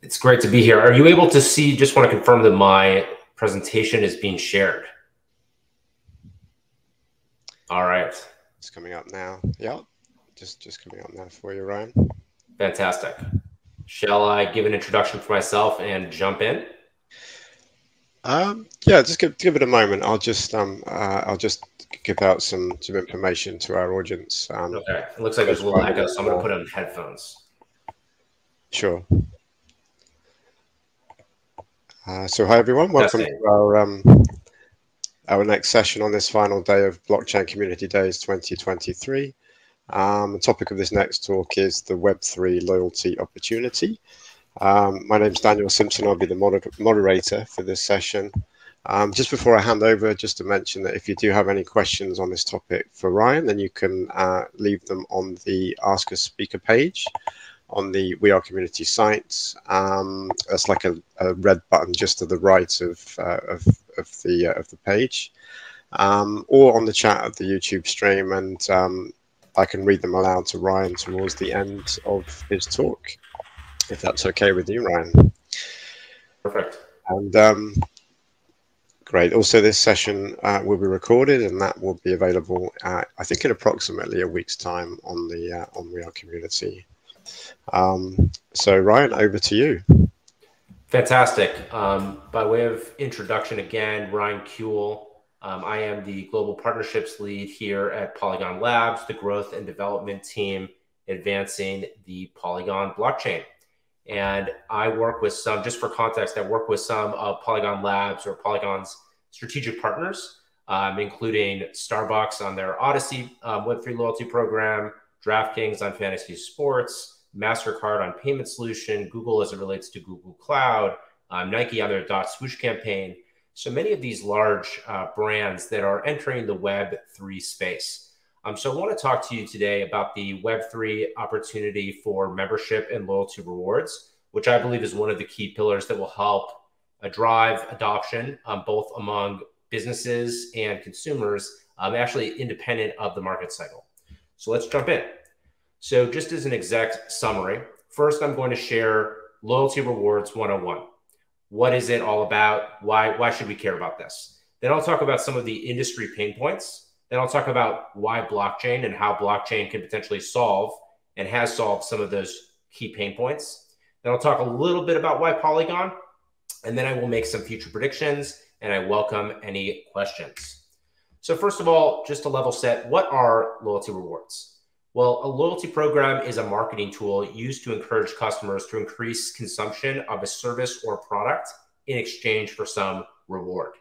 It's great to be here. Are you able to see? Just want to confirm that my presentation is being shared. All right. It's coming up now. Yeah, just coming up now for you, Ryan. Fantastic. Shall I give an introduction for myself and jump in? Yeah, just give it a moment. I'll just give out some information to our audience. Okay. It looks like there's a little echo, so I'm going to put on headphones. Sure. So hi everyone, welcome to our next session on this final day of Blockchain Community Days 2023. The topic of this next talk is the Web3 loyalty opportunity. My name is Daniel Simpson. I'll be the moderator for this session. Just before I hand over, just to mention that if you do have any questions on this topic for Ryan, then you can leave them on the Ask a Speaker page on the We Are Community site. That's like a red button just to the right of the page, or on the chat of the YouTube stream, and I can read them aloud to Ryan towards the end of his talk, if that's okay with you, Ryan. Perfect. And great. Also, this session will be recorded, and that will be available, I think, in approximately a week's time on the on We Are Community. So Ryan, over to you. Fantastic. By way of introduction again, Ryan Kuhel. I am the Global Partnerships Lead here at Polygon Labs, the growth and development team advancing the Polygon blockchain. And I work with some, just for context, I work with some of Polygon Labs or Polygon's strategic partners, including Starbucks on their Odyssey Web3 loyalty program, DraftKings on fantasy sports, Mastercard on payment solution, Google as it relates to Google Cloud, Nike on their .swoosh campaign. So many of these large brands that are entering the Web3 space. So I want to talk to you today about the Web3 opportunity for membership and loyalty rewards, which I believe is one of the key pillars that will help drive adoption both among businesses and consumers, actually independent of the market cycle. So let's jump in. So just as an exact summary, first I'm going to share Loyalty Rewards 101. What is it all about? Why should we care about this? Then I'll talk about some of the industry pain points. Then I'll talk about why blockchain and how blockchain can potentially solve and has solved some of those key pain points. Then I'll talk a little bit about why Polygon, and then I will make some future predictions, and I welcome any questions. So first of all, just to level set, what are loyalty rewards? Well, a loyalty program is a marketing tool used to encourage customers to increase consumption of a service or product in exchange for some reward.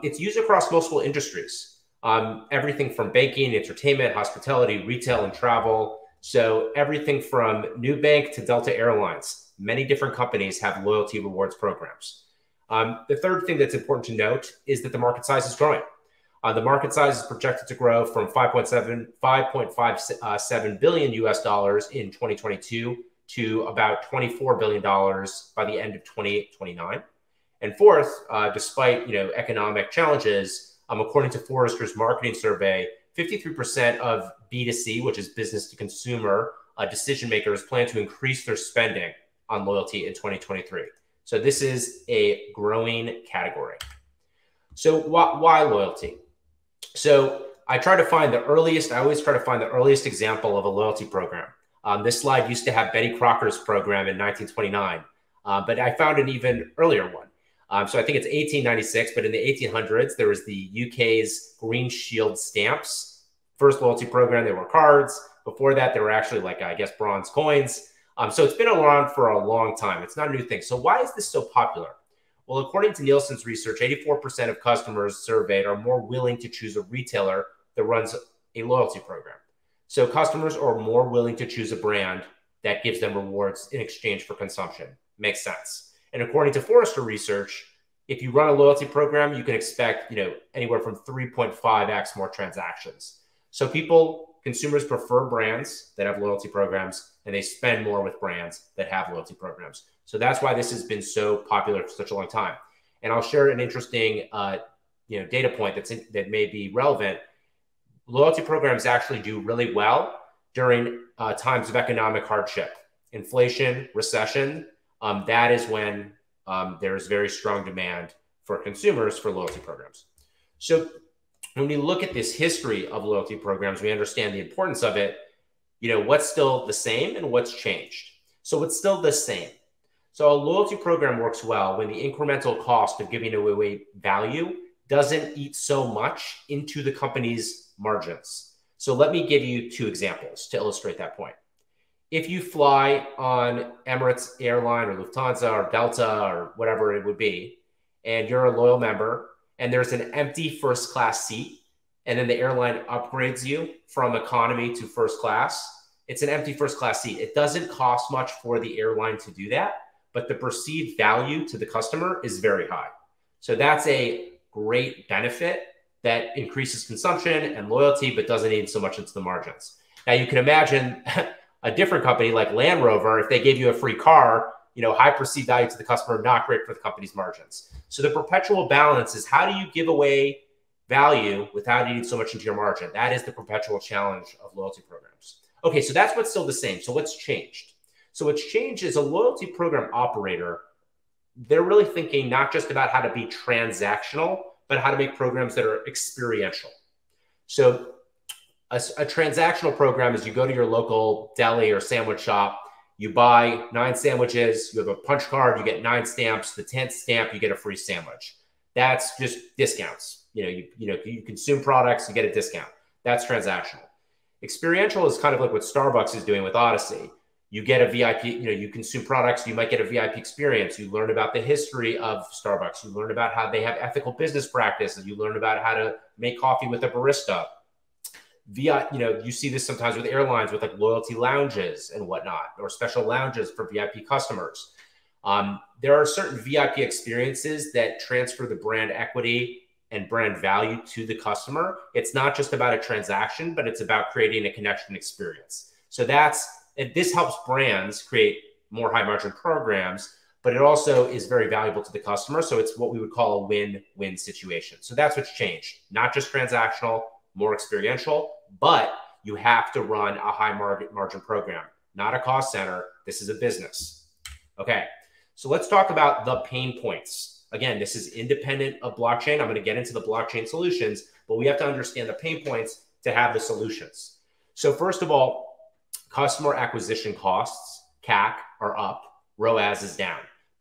It's used across multiple industries, everything from banking, entertainment, hospitality, retail, and travel. So everything from Nubank to Delta Airlines, many different companies have loyalty rewards programs. The third thing that's important to note is that the market size is growing. The market size is projected to grow from 5.57 billion US dollars in 2022 to about $24 billion by the end of 2029. And fourth, despite economic challenges, according to Forrester's marketing survey, 53% of B2C, which is business to consumer decision makers, plan to increase their spending on loyalty in 2023. So this is a growing category. So why loyalty? So I try to find the earliest, I always try to find the earliest example of a loyalty program. This slide used to have Betty Crocker's program in 1929, but I found an even earlier one. So I think it's 1896, but in the 1800s, there was the UK's Green Shield stamps. First loyalty program, they were cards. Before that, they were actually like, I guess, bronze coins. So it's been around for a long time. It's not a new thing. So why is this so popular? Well, according to Nielsen's research, 84% of customers surveyed are more willing to choose a retailer that runs a loyalty program. So customers are more willing to choose a brand that gives them rewards in exchange for consumption. Makes sense. And according to Forrester research, if you run a loyalty program, you can expect anywhere from 3.5x more transactions. So consumers prefer brands that have loyalty programs, and they spend more with brands that have loyalty programs. So that's why this has been so popular for such a long time. And I'll share an interesting data point that may be relevant. Loyalty programs actually do really well during times of economic hardship, inflation, recession. that is when there's very strong demand for consumers for loyalty programs. So when we look at this history of loyalty programs, we understand the importance of it. What's still the same and what's changed. So what's still the same. So a loyalty program works well when the incremental cost of giving away value doesn't eat so much into the company's margins. So let me give you 2 examples to illustrate that point. If you fly on Emirates Airline or Lufthansa or Delta or whatever it would be, and you're a loyal member and there's an empty first class seat, and then the airline upgrades you from economy to first class, it's an empty first class seat. It doesn't cost much for the airline to do that, but the perceived value to the customer is very high. So that's a great benefit that increases consumption and loyalty, but doesn't eat so much into the margins. Now you can imagine a different company like Land Rover, if they gave you a free car, high perceived value to the customer, not great for the company's margins. So the perpetual balance is, how do you give away value without eating so much into your margin? That is the perpetual challenge of loyalty programs. Okay, so that's what's still the same. So what's changed? So what's changed is a loyalty program operator, they're really thinking not just about how to be transactional, but how to make programs that are experiential. So a transactional program is you go to your local deli or sandwich shop, you buy 9 sandwiches, you have a punch card, you get 9 stamps, the 10th stamp, you get a free sandwich. That's just discounts. You consume products, you get a discount. That's transactional. Experiential is kind of like what Starbucks is doing with Odyssey. You get a VIP, you consume products, you might get a VIP experience. You learn about the history of Starbucks. You learn about how they have ethical business practices. You learn about how to make coffee with a barista. You see this sometimes with airlines with like loyalty lounges and whatnot, or special lounges for VIP customers. There are certain VIP experiences that transfer the brand equity and brand value to the customer. It's not just about a transaction, but it's about creating a connection experience. So this helps brands create more high margin programs, but it also is very valuable to the customer. So it's what we would call a win-win situation. So that's what's changed. Not just transactional, more experiential, but you have to run a high margin program, not a cost center. This is a business. Okay, so let's talk about the pain points. Again, this is independent of blockchain. I'm going to get into the blockchain solutions, but we have to understand the pain points to have the solutions. So first of all, customer acquisition costs, CAC, are up, ROAS is down.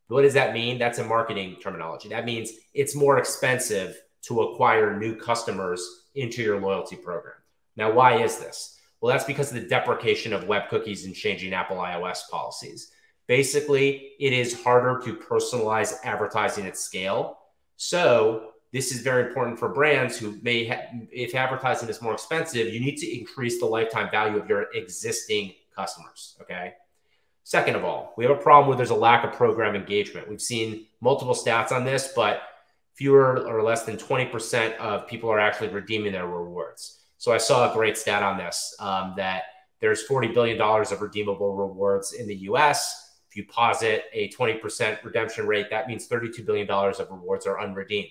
What does that mean? That's a marketing terminology. That means it's more expensive to acquire new customers into your loyalty program. Now, why is this? Well, that's because of the deprecation of web cookies and changing Apple iOS policies. Basically, it is harder to personalize advertising at scale. So this is very important for brands who may if advertising is more expensive, you need to increase the lifetime value of your existing customers, okay? Second of all, we have a problem where there's a lack of program engagement. We've seen multiple stats on this, but fewer or less than 20% of people are actually redeeming their rewards. So I saw a great stat on this, that there's $40 billion of redeemable rewards in the US. If you posit a 20% redemption rate, that means $32 billion of rewards are unredeemed.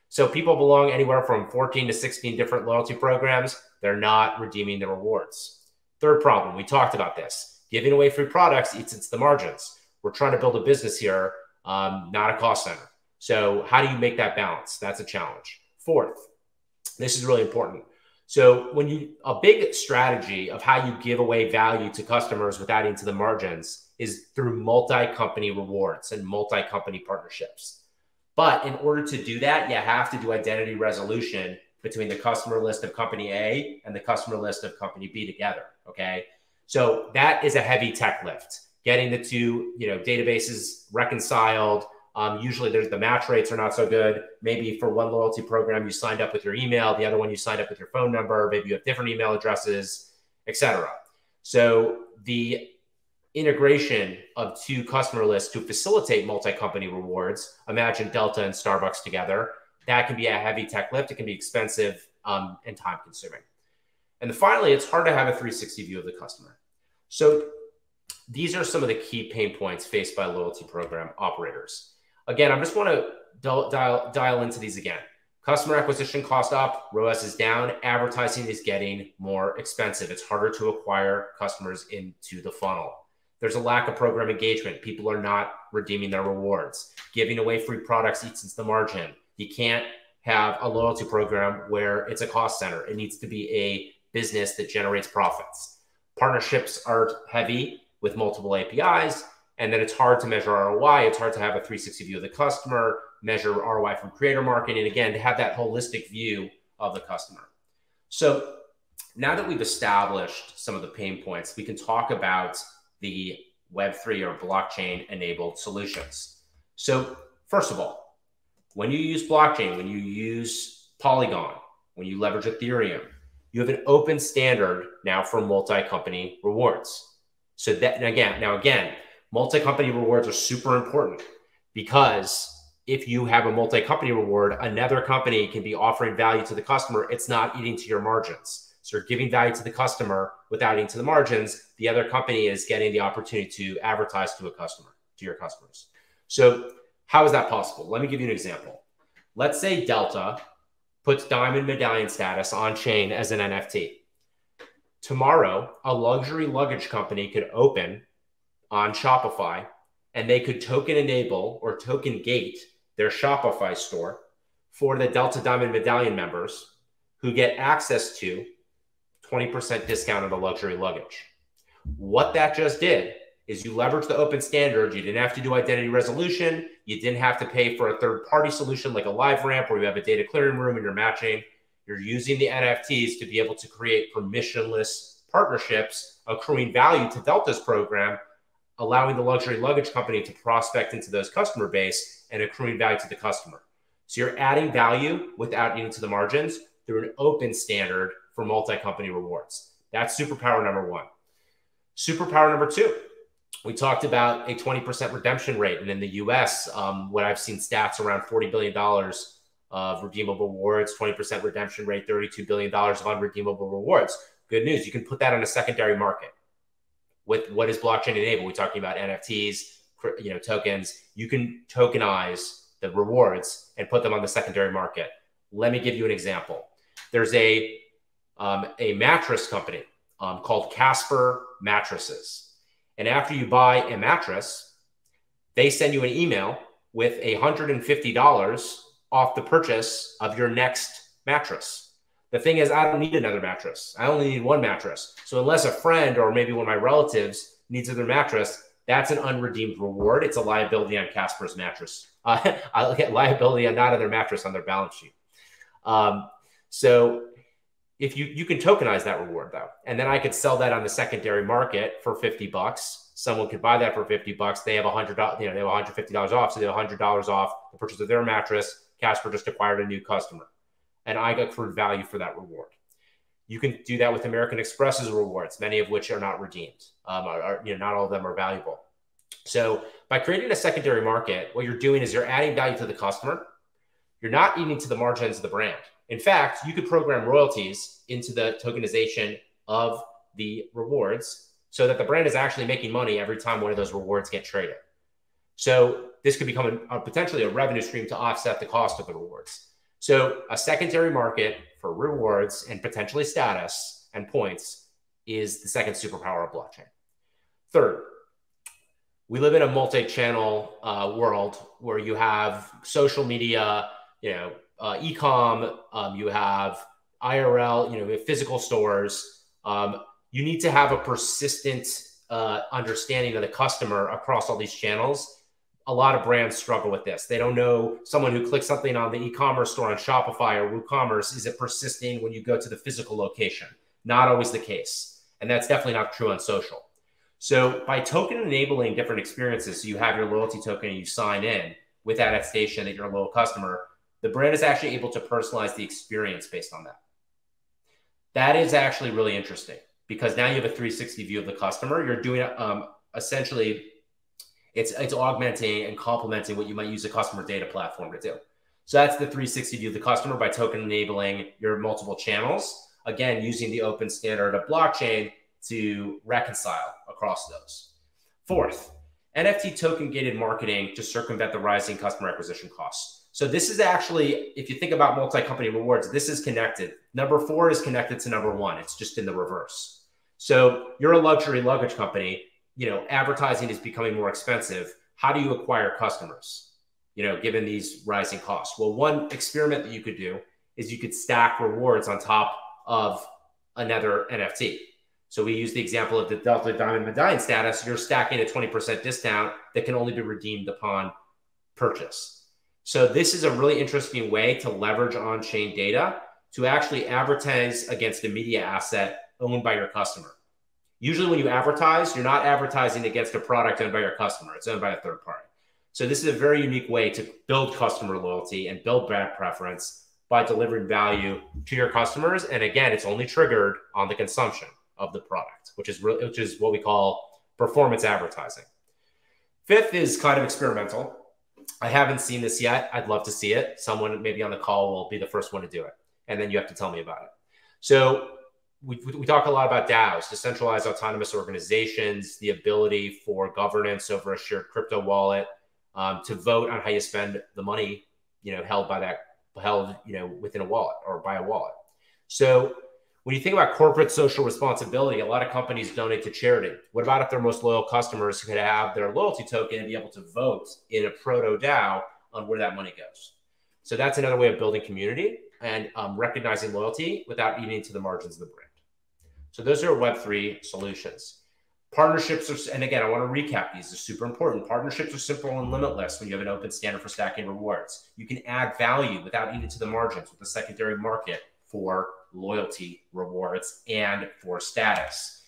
So people belong anywhere from 14 to 16 different loyalty programs. They're not redeeming the rewards. Third problem, we talked about this. Giving away free products eats into the margins. We're trying to build a business here, not a cost center. So how do you make that balance? That's a challenge. Fourth, this is really important. So a big strategy of how you give away value to customers without into the margins is through multi-company rewards and multi-company partnerships. But in order to do that, you have to do identity resolution between the customer list of company A and the customer list of company B together, okay? So that is a heavy tech lift. Getting the two databases reconciled. Usually the match rates are not so good. Maybe for one loyalty program, you signed up with your email. The other one, you signed up with your phone number. Maybe you have different email addresses, etc. So the integration of two customer lists to facilitate multi-company rewards, imagine Delta and Starbucks together, that can be a heavy tech lift. It can be expensive and time consuming. And then finally, it's hard to have a 360 view of the customer. So these are some of the key pain points faced by loyalty program operators. Again, I just want to dial into these again. Customer acquisition cost up, ROAS is down, advertising is getting more expensive. It's harder to acquire customers into the funnel. There's a lack of program engagement. People are not redeeming their rewards. Giving away free products eats into the margin. You can't have a loyalty program where it's a cost center. It needs to be a business that generates profits. Partnerships are heavy with multiple APIs, and then it's hard to measure ROI. It's hard to have a 360 view of the customer, measure ROI from creator marketing, and again, to have that holistic view of the customer. So now that we've established some of the pain points, we can talk about the Web3 or blockchain-enabled solutions. So first of all, when you use blockchain, when you use Polygon, when you leverage Ethereum, you have an open standard now for multi-company rewards. So that, again, multi-company rewards are super important because if you have a multi-company reward, another company can be offering value to the customer. It's not eating to your margins. So you're giving value to the customer without eating to the margins. The other company is getting the opportunity to advertise to a customer, to your customers. So how is that possible? Let me give you an example. Let's say Delta puts diamond medallion status on chain as an NFT. Tomorrow, a luxury luggage company could open on Shopify and they could token enable or token gate their Shopify store for the Delta Diamond Medallion members who get access to 20% discount on the luxury luggage. What that just did is you leverage the open standard. You didn't have to do identity resolution. You didn't have to pay for a third-party solution like a LiveRamp where you have a data clearing room and you're matching. You're using the NFTs to be able to create permissionless partnerships, accruing value to Delta's program, allowing the luxury luggage company to prospect into those customer base and accruing value to the customer. So you're adding value without eating to the margins through an open standard for multi-company rewards. That's superpower number one. Superpower number two, we talked about a 20% redemption rate. And in the US, what I've seen stats around $40 billion of redeemable rewards, 20% redemption rate, $32 billion of unredeemable rewards. Good news, you can put that on a secondary market. With what is blockchain enabled? We're talking about NFTs, tokens. You can tokenize the rewards and put them on the secondary market. Let me give you an example. There's a mattress company called Casper Mattresses. And after you buy a mattress, they send you an email with $150 off the purchase of your next mattress. The thing is, I don't need another mattress. I only need one mattress. So unless a friend or maybe one of my relatives needs another mattress, that's an unredeemed reward. It's a liability on Casper's mattress. I'll get liability on not on their mattress on their balance sheet. So if you can tokenize that reward though, and then I could sell that on the secondary market for $50. Someone could buy that for $50. They have $100, they have $150 off. So they have $100 off the purchase of their mattress. Casper just acquired a new customer, and I got accrued value for that reward. You can do that with American Express's rewards, many of which are not redeemed. Not all of them are valuable. So by creating a secondary market, what you're doing is you're adding value to the customer. You're not eating to the margins of the brand. In fact, you could program royalties into the tokenization of the rewards so that the brand is actually making money every time one of those rewards get traded. So this could become potentially a revenue stream to offset the cost of the rewards. So a secondary market for rewards and potentially status and points is the second superpower of blockchain. Third, we live in a multi-channel world where you have social media, e-com, you have IRL, you have physical stores. You need to have a persistent understanding of the customer across all these channels. A lot of brands struggle with this. They don't know someone who clicks something on the e-commerce store on Shopify or WooCommerce. Is it persisting when you go to the physical location? Not always the case. And that's definitely not true on social. So by token enabling different experiences, so you have your loyalty token and you sign in with that attestation that you're a loyal customer, the brand is actually able to personalize the experience based on that. That is actually really interesting because now you have a 360 view of the customer. You're doing essentially, it's augmenting and complementing what you might use a customer data platform to do. So that's the 360 view of the customer by token enabling your multiple channels. Again, using the open standard of blockchain to reconcile across those. Fourth, NFT token gated marketing to circumvent the rising customer acquisition costs. So this is actually, if you think about multi-company rewards, this is connected. Number 4 is connected to number 1. It's just in the reverse. So you're a luxury luggage company, advertising is becoming more expensive. how do you acquire customers, given these rising costs? Well, one experiment that you could do is you could stack rewards on top of another NFT. So we use the example of the Delta Diamond Medallion status. You're stacking a 20% discount that can only be redeemed upon purchase. So this is a really interesting way to leverage on-chain data to actually advertise against a media asset owned by your customer. Usually when you advertise, you're not advertising against a product owned by your customer. It's owned by a third party. So this is a very unique way to build customer loyalty and build brand preference by delivering value to your customers. And again, it's only triggered on the consumption of the product, which is what we call performance advertising. Fifth is kind of experimental. I haven't seen this yet. I'd love to see it. Someone maybe on the call will be the first one to do it. And then you have to tell me about it. So we talk a lot about DAOs, decentralized autonomous organizations, the ability for governance over a shared crypto wallet, to vote on how you spend the money, held within a wallet or by a wallet. So when you think about corporate social responsibility, a lot of companies donate to charity. What about if their most loyal customers could have their loyalty token and be able to vote in a proto DAO on where that money goes? So that's another way of building community and recognizing loyalty without eating into the margins of the brand. So those are Web3 solutions. Partnerships are, and again, I want to recap these. They're super important. Partnerships are simple and limitless when you have an open standard for stacking rewards. You can add value without eating to the margins with the secondary market for loyalty rewards and for status.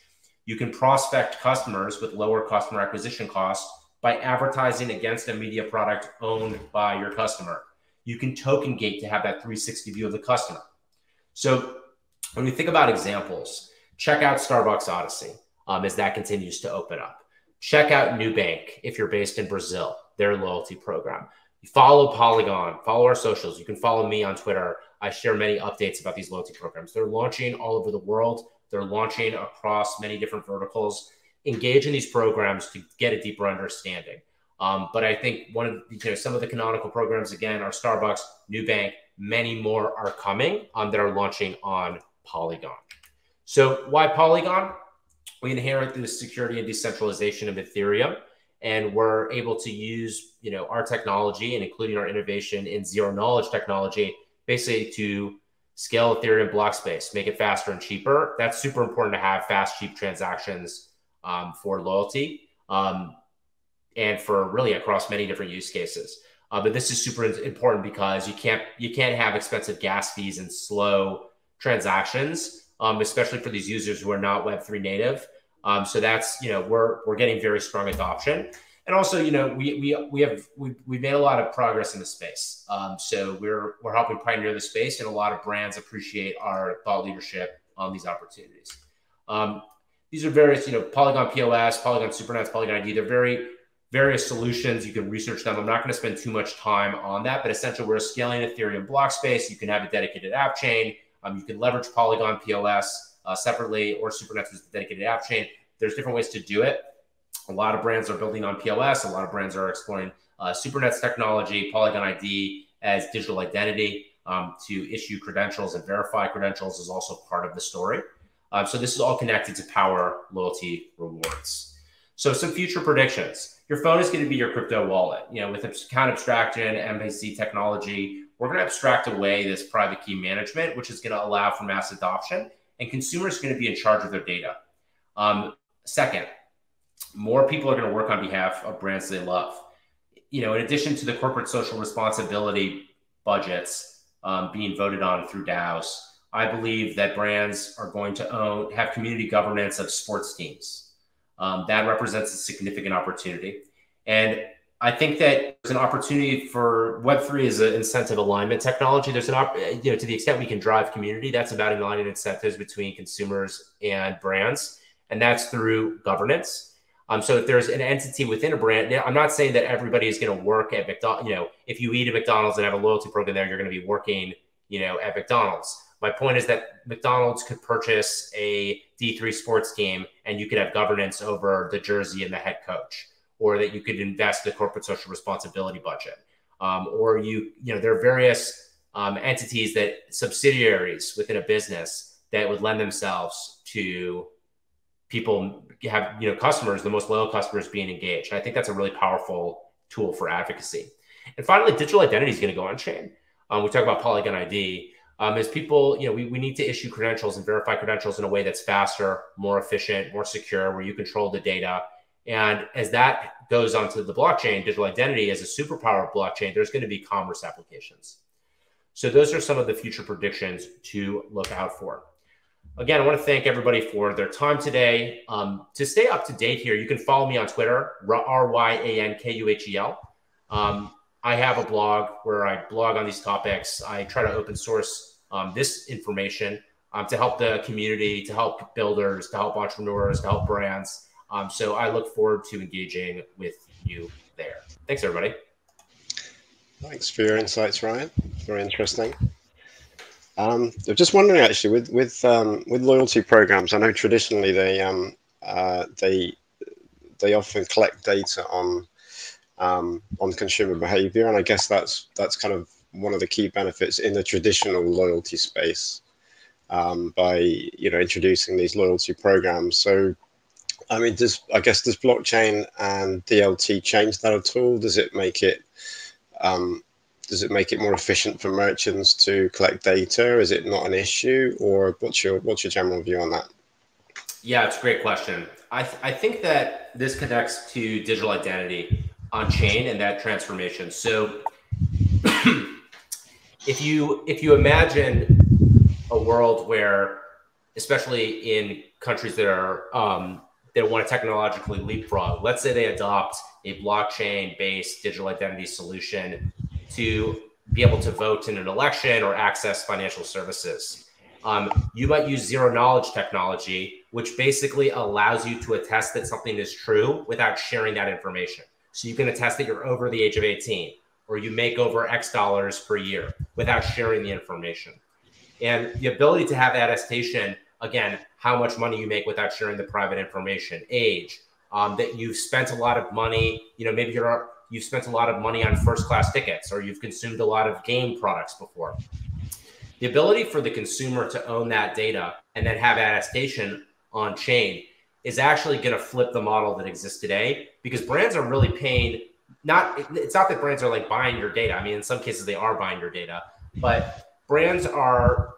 You can prospect customers with lower customer acquisition costs by advertising against a media product owned by your customer. You can token gate to have that 360 view of the customer. So when we think about examples, check out Starbucks Odyssey as that continues to open up. Check out Nubank if you're based in Brazil, their loyalty program. You follow Polygon, follow our socials. You can follow me on Twitter. I share many updates about these loyalty programs. They're launching all over the world. They're launching across many different verticals. Engage in these programs to get a deeper understanding. But I think some of the canonical programs, again, are Starbucks, Nubank, many more are coming that are launching on Polygon. So why Polygon? We inherit the security and decentralization of Ethereum, and we're able to use our technology and including our innovation in zero knowledge technology, basically to scale Ethereum block space, make it faster and cheaper. That's super important to have fast, cheap transactions for loyalty and for really across many different use cases. But this is super important because you can't have expensive gas fees and slow transactions, especially for these users who are not Web3 native. So that's, we're getting very strong adoption. And also, we've made a lot of progress in the space. So we're helping pioneer the space, and a lot of brands appreciate our thought leadership on these opportunities. These are various, Polygon POS, Polygon Supernets, Polygon ID. They're various solutions. You can research them. I'm not going to spend too much time on that, but essentially we're scaling Ethereum block space. You can have a dedicated app chain. You can leverage Polygon POS separately, or Supernets is the dedicated app chain. There's different ways to do it. A lot of brands are building on POS. A lot of brands are exploring Supernets technology, Polygon ID as digital identity to issue credentials and verify credentials is also part of the story. So this is all connected to power loyalty rewards. So some future predictions. Your phone is going to be your crypto wallet. With account abstraction, MPC technology, we're going to abstract away this private key management, which is going to allow for mass adoption, and consumers are going to be in charge of their data. Second, more people are going to work on behalf of brands they love. In addition to the corporate social responsibility budgets being voted on through DAOs, I believe that brands are going to have community governance of sports teams. That represents a significant opportunity. And I think that there's an opportunity for Web3 as an incentive alignment technology. There's to the extent we can drive community, that's about aligning incentives between consumers and brands. And that's through governance. So if there's an entity within a brand, I'm not saying that everybody is going to work at McDonald's. If you eat at McDonald's and have a loyalty program there, you're going to be working, at McDonald's. My point is that McDonald's could purchase a D3 sports team and you could have governance over the jersey and the head coach, or that you could invest the corporate social responsibility budget. Or there are various entities subsidiaries within a business that would lend themselves to people have, customers, the most loyal customers being engaged. And I think that's a really powerful tool for advocacy. And finally, digital identity is going to go on chain. We talk about Polygon ID. As people, we need to issue credentials and verify credentials in a way that's faster, more efficient, more secure, where you control the data. And as that goes onto the blockchain, digital identity as a superpower of blockchain, there's going to be commerce applications. So those are some of the future predictions to look out for. Again, I want to thank everybody for their time today. To stay up to date here, you can follow me on Twitter, RYANKUHEL. I have a blog where I blog on these topics. I try to open source this information to help the community, to help builders, to help entrepreneurs, to help brands. So I look forward to engaging with you there. Thanks, everybody. Thanks for your insights, Ryan. Very interesting. I'm just wondering, actually, with loyalty programs, I know traditionally they often collect data on consumer behavior, and I guess that's kind of one of the key benefits in the traditional loyalty space by introducing these loyalty programs. So, I mean, does blockchain and DLT change that at all? Does it make it more efficient for merchants to collect data? Is it not an issue, or what's your general view on that? Yeah, it's a great question. I think that this connects to digital identity on chain and that transformation. So if you imagine a world where, especially in countries that are that want to technologically leapfrog, let's say they adopt a blockchain-based digital identity solution to be able to vote in an election or access financial services. You might use zero-knowledge technology, which basically allows you to attest that something is true without sharing that information. So you can attest that you're over the age of 18, or you make over X dollars per year without sharing the information. And the ability to have attestation, again, how much money you make without sharing the private information, age, that you've spent a lot of money, maybe you've spent a lot of money on first-class tickets, or you've consumed a lot of game products before. The ability for the consumer to own that data and then have attestation on chain is actually going to flip the model that exists today, because brands are really paying, it's not that brands are like buying your data. I mean, in some cases they are buying your data, but brands are,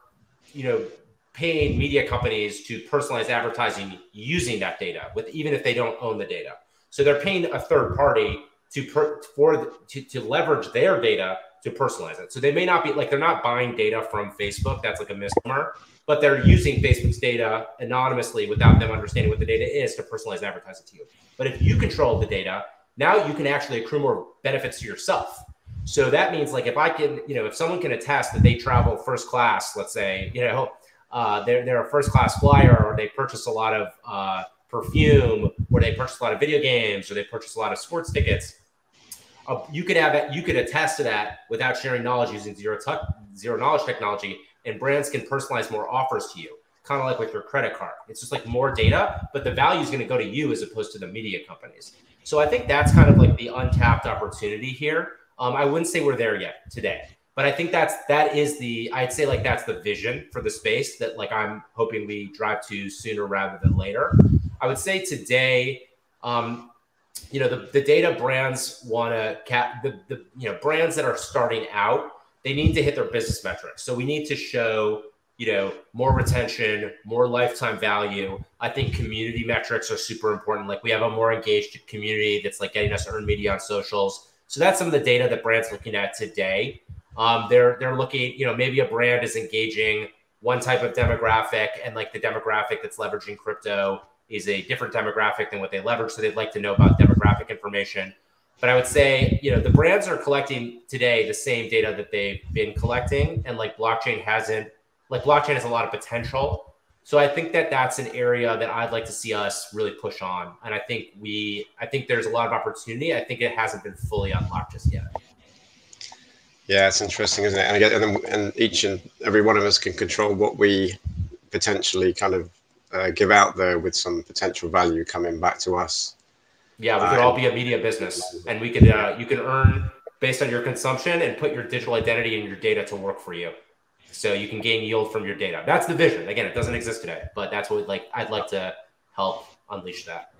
paying media companies to personalize advertising using that data, even if they don't own the data. So they're paying a third party to leverage their data to personalize it. So they may not be they're not buying data from Facebook. That's like a misnomer, but they're using Facebook's data anonymously without them understanding what the data is to personalize advertising to you. But if you control the data, now you can actually accrue more benefits to yourself. So that means if I can, if someone can attest that they travel first class, let's say, they're a first class flyer, or they purchase a lot of perfume, or they purchase a lot of video games, or they purchase a lot of sports tickets, you could attest to that without sharing knowledge using zero knowledge technology, and brands can personalize more offers to you, kind of like with your credit card. It's just more data, but the value is going to go to you as opposed to the media companies. So I think that's kind of the untapped opportunity here. I wouldn't say we're there yet today, but I think I'd say that's the vision for the space that I'm hoping we drive to sooner rather than later. I would say today, the data brands want to brands that are starting out, they need to hit their business metrics. So we need to show, more retention, more lifetime value. I think community metrics are super important. We have a more engaged community that's getting us earned media on socials. So that's some of the data that brands looking at today. They're looking, maybe a brand is engaging one type of demographic, and the demographic that's leveraging crypto is a different demographic than what they leverage. So they'd like to know about demographic information. But I would say, the brands are collecting today the same data that they've been collecting, and blockchain has a lot of potential. So I think that's an area that I'd like to see us really push on. And I think there's a lot of opportunity. I think it hasn't been fully unlocked just yet. Yeah, it's interesting, isn't it? And each and every one of us can control what we potentially kind of give out there, with some potential value coming back to us. Yeah, we could all be a media business, and we could you can earn based on your consumption and put your digital identity and your data to work for you, so you can gain yield from your data. That's the vision. Again, it doesn't exist today, but that's what I'd like to help unleash that.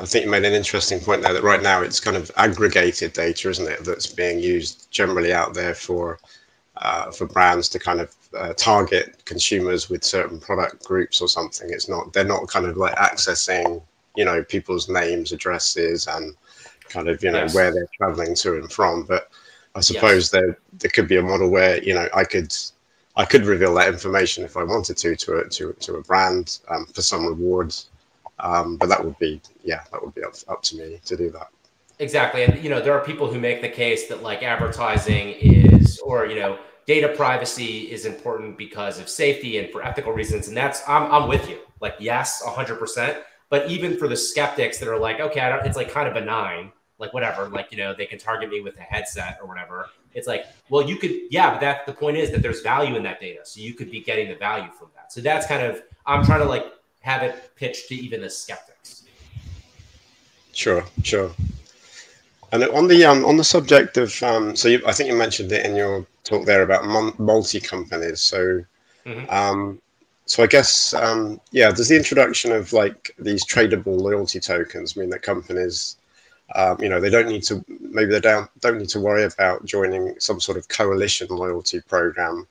I think you made an interesting point there that right now it's kind of aggregated data, isn't it, that's being used generally out there for brands to kind of target consumers with certain product groups or something. They're not kind of like accessing, you know, people's names, addresses, and kind of, you know, where they're traveling to and from. But I suppose there could be a model where, you know, I could reveal that information if I wanted to a brand for some rewards. But that would be up to me to do that. Exactly. And, you know, there are people who make the case that like advertising is, or, you know, data privacy is important because of safety and for ethical reasons. And that's, I'm with you. Like, yes, 100%. But even for the skeptics that are like, okay, it's like kind of benign, like whatever, like, you know, they can target me with a headset or whatever. It's like, well, you could, but the point is that there's value in that data. So you could be getting the value from that. So that's kind of, I'm trying to like have it pitched to even the skeptics. Sure. And on the subject of, I think you mentioned it in your talk there about multi-companies. So, so I guess, does the introduction of like these tradable loyalty tokens mean that companies, you know, they don't need to worry about joining some sort of coalition loyalty program?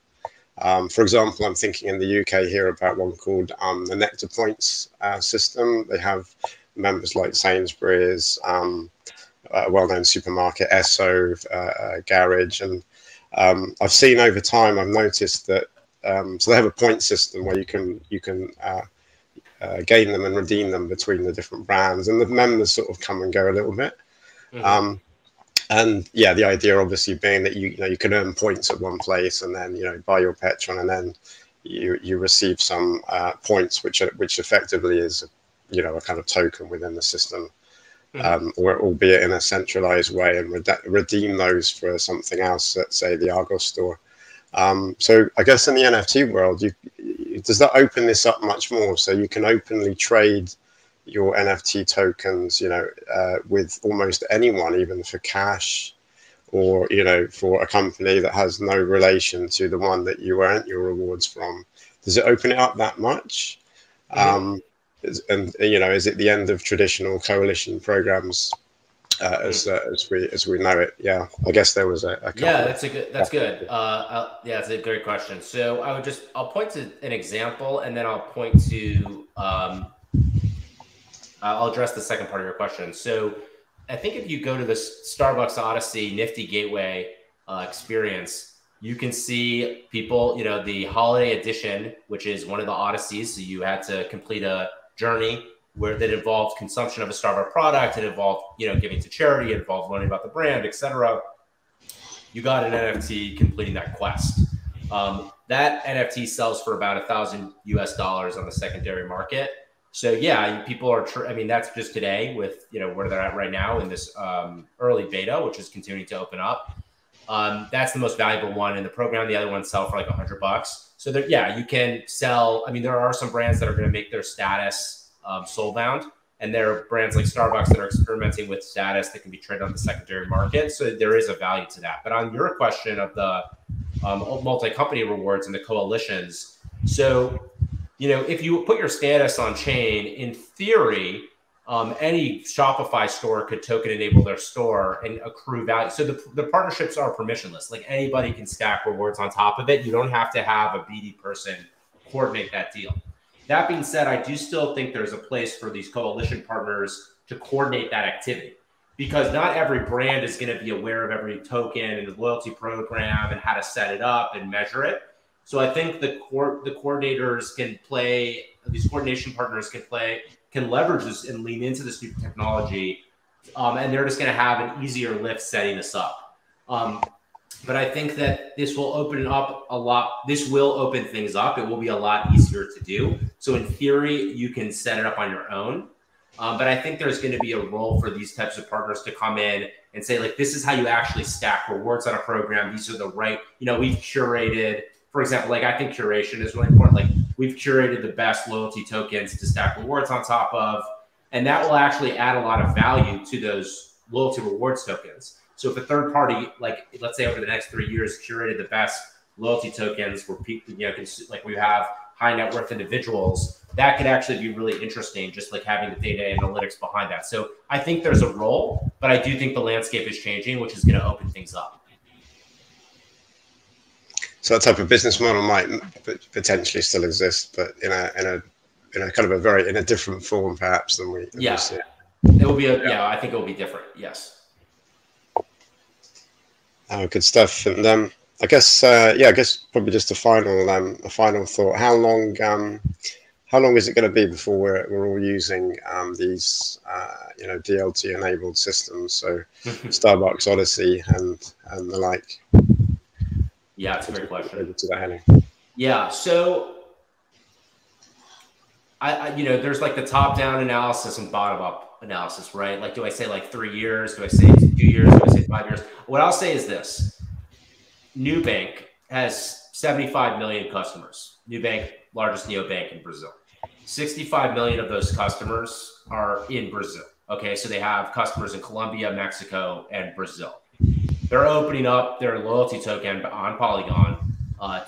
For example, I'm thinking in the UK here about one called the Nectar Points system. They have members like Sainsbury's, a well-known supermarket, Esso, Garage, and I've seen over time, I've noticed that so they have a point system where you can gain them and redeem them between the different brands, and the members sort of come and go a little bit. And yeah, the idea obviously being that you can earn points at one place and then, you know, buy your petrol, and then you receive some points which effectively is, you know, a kind of token within the system. Or albeit in a centralized way, and redeem those for something else, let's say the Argos store. So I guess in the NFT world, does that open this up much more? So you can openly trade your NFT tokens, you know, with almost anyone, even for cash, or, you know, for a company that has no relation to the one that you earned your rewards from. Does it open it up that much? And you know, is it the end of traditional coalition programs as we know it? Yeah, I guess there was a couple. Yeah, that's good. Yeah, that's a great question. So I'll point to an example, and then I'll point to I'll address the second part of your question. So I think if you go to the Starbucks Odyssey Nifty Gateway experience, you can see people, you know, the holiday edition, which is one of the Odysseys. So you had to complete a journey that involved consumption of a Starbucks product. It involved, you know, giving to charity. It involved learning about the brand, etc. You got an NFT completing that quest. That NFT sells for about $1,000 US on the secondary market. So yeah, people are. I mean, that's just today with, you know, where they're at right now in this early beta, which is continuing to open up. That's the most valuable one in the program. The other ones sell for like $100. So there, yeah, you can sell. I mean, there are some brands that are going to make their status soul-bound, and there are brands like Starbucks that are experimenting with status that can be traded on the secondary market. So there is a value to that. But on your question of the multi-company rewards and the coalitions, so, you know, if you put your status on chain, in theory, any Shopify store could token enable their store and accrue value. So the partnerships are permissionless. Like, anybody can stack rewards on top of it. You don't have to have a BD person coordinate that deal. That being said, I do still think there's a place for these coalition partners to coordinate that activity, because not every brand is going to be aware of every token and the loyalty program and how to set it up and measure it. So I think the coordinators can play, these coordination partners can leverage this and lean into this new technology, and they're just going to have an easier lift setting this up. But I think that this will open up a lot. This will open things up. It will be a lot easier to do. So in theory, you can set it up on your own. But I think there's going to be a role for these types of partners to come in and say, like, this is how you actually stack rewards on a program. These are the right, you know, we've curated, for example, like, I think curation is really important. Like, we've curated the best loyalty tokens to stack rewards on top of, and that will actually add a lot of value to those loyalty rewards tokens. So if a third party, like, let's say over the next 3 years, curated the best loyalty tokens for people, you know, like we have high net worth individuals, that could actually be really interesting, just like having the data analytics behind that. So I think there's a role, but I do think the landscape is changing, which is going to open things up. So that type of business model might potentially still exist, but in a kind of a different form perhaps than we see. It will be I think it will be different. Yes. Good stuff. And I guess probably just a final thought. How long is it going to be before we're all using these DLT enabled systems? So Starbucks, Odyssey, and the like. Yeah, it's a great question. To yeah, so I there's like the top-down analysis and bottom-up analysis, right? Like, do I say like 3 years? Do I say 2 years? Do I say 5 years? What I'll say is this: Nubank has 75 million customers. Nubank, largest neobank in Brazil. 65 million of those customers are in Brazil. Okay, so they have customers in Colombia, Mexico, and Brazil. They're opening up their loyalty token on Polygon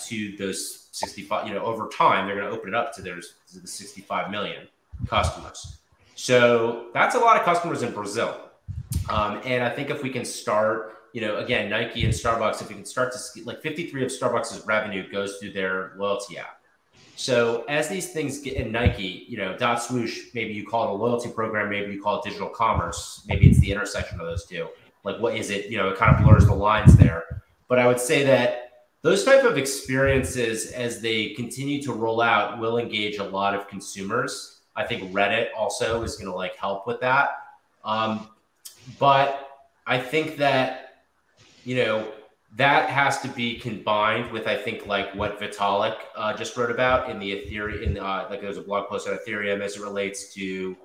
to those 65. Over time, they're going to open it up to the 65 million customers. So that's a lot of customers in Brazil. And I think if we can start, again, Nike and Starbucks, if we can start to see, like 53 of Starbucks' revenue goes through their loyalty app. So as these things get in Nike, dot swoosh, maybe you call it a loyalty program, maybe you call it digital commerce, maybe it's the intersection of those two. Like, what is it? It kind of blurs the lines there. But I would say that those type of experiences, as they continue to roll out, will engage a lot of consumers. I think Reddit also is going to help with that. But I think that, that has to be combined with, I think, like what Vitalik just wrote about in the Ethereum, there's a blog post on Ethereum as it relates to,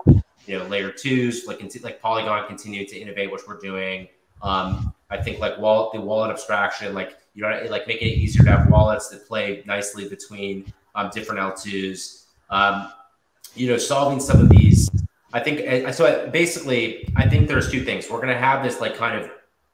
layer twos, like Polygon continuing to innovate, which we're doing. I think the wallet abstraction, making it easier to have wallets that play nicely between different L2s. Solving some of these. I think so. Basically, I think there's two things. We're going to have this kind of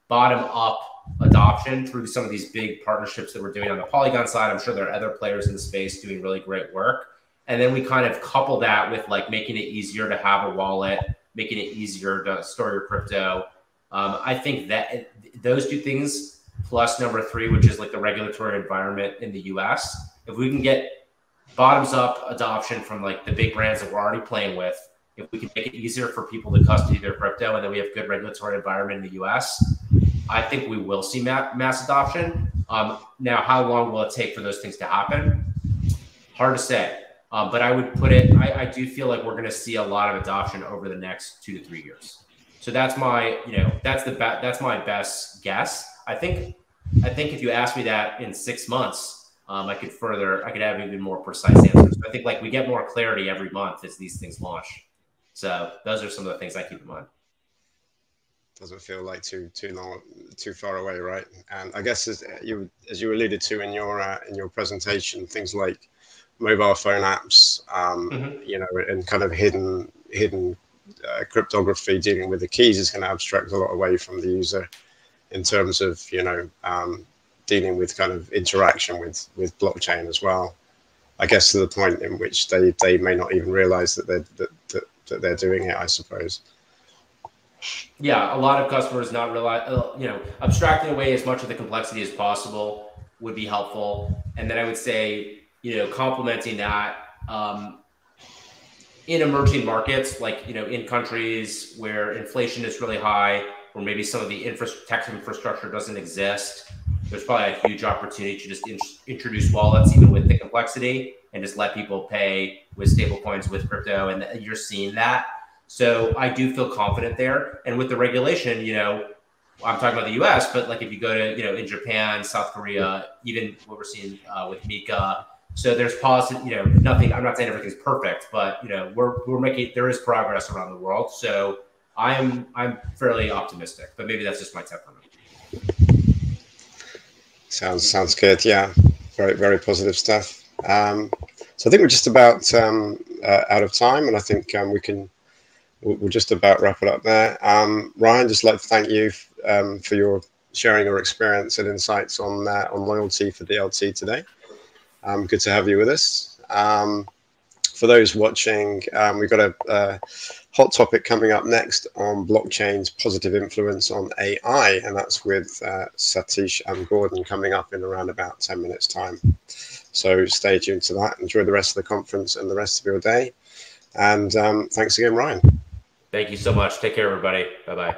bottom up adoption through some of these big partnerships that we're doing on the Polygon side. I'm sure there are other players in the space doing really great work. And then we kind of couple that with making it easier to have a wallet, making it easier to store your crypto. I think that those two things, plus number 3, which is the regulatory environment in the US, if we can get bottoms up adoption from the big brands that we're already playing with, if we can make it easier for people to custody their crypto, and then we have good regulatory environment in the US, I think we will see mass adoption. Now, how long will it take for those things to happen? Hard to say. But I would put it, I do feel like we're going to see a lot of adoption over the next 2 to 3 years. So that's my, that's my best guess. I think if you ask me that in 6 months, I could have even more precise answers. I think we get more clarity every month as these things launch. So those are some of the things I keep in mind. Doesn't feel like too far away, right? And I guess as you alluded to in your presentation, things like mobile phone apps, and kind of hidden cryptography, dealing with the keys is going to abstract a lot away from the user in terms of dealing with kind of interaction with blockchain as well. I guess to the point in which they may not even realize that they're doing it, I suppose. Yeah, a lot of customers not realize, abstracting away as much of the complexity as possible would be helpful. And then I would say, complementing that in emerging markets, in countries where inflation is really high, or maybe some of the tech infrastructure doesn't exist, there's probably a huge opportunity to just introduce wallets, even with the complexity, and just let people pay with stablecoins, with crypto, and you're seeing that. So I do feel confident there. And with the regulation, I'm talking about the US, but if you go to, in Japan, South Korea, even what we're seeing with Mika. So there's positive, nothing, I'm not saying everything's perfect, but, there is progress around the world. So I'm fairly optimistic, but maybe that's just my temperament. Sounds good. Yeah. Very, very positive stuff. So I think we're just about out of time, and I think we'll just about wrap it up there. Ryan, just like to thank you for your sharing your experience and insights on loyalty for DLT today. Good to have you with us. For those watching, we've got a hot topic coming up next on blockchain's positive influence on AI, and that's with Satish and Gordon coming up in around about 10 minutes time. So stay tuned to that. Enjoy the rest of the conference and the rest of your day. And thanks again, Ryan. Thank you so much. Take care, everybody. Bye-bye.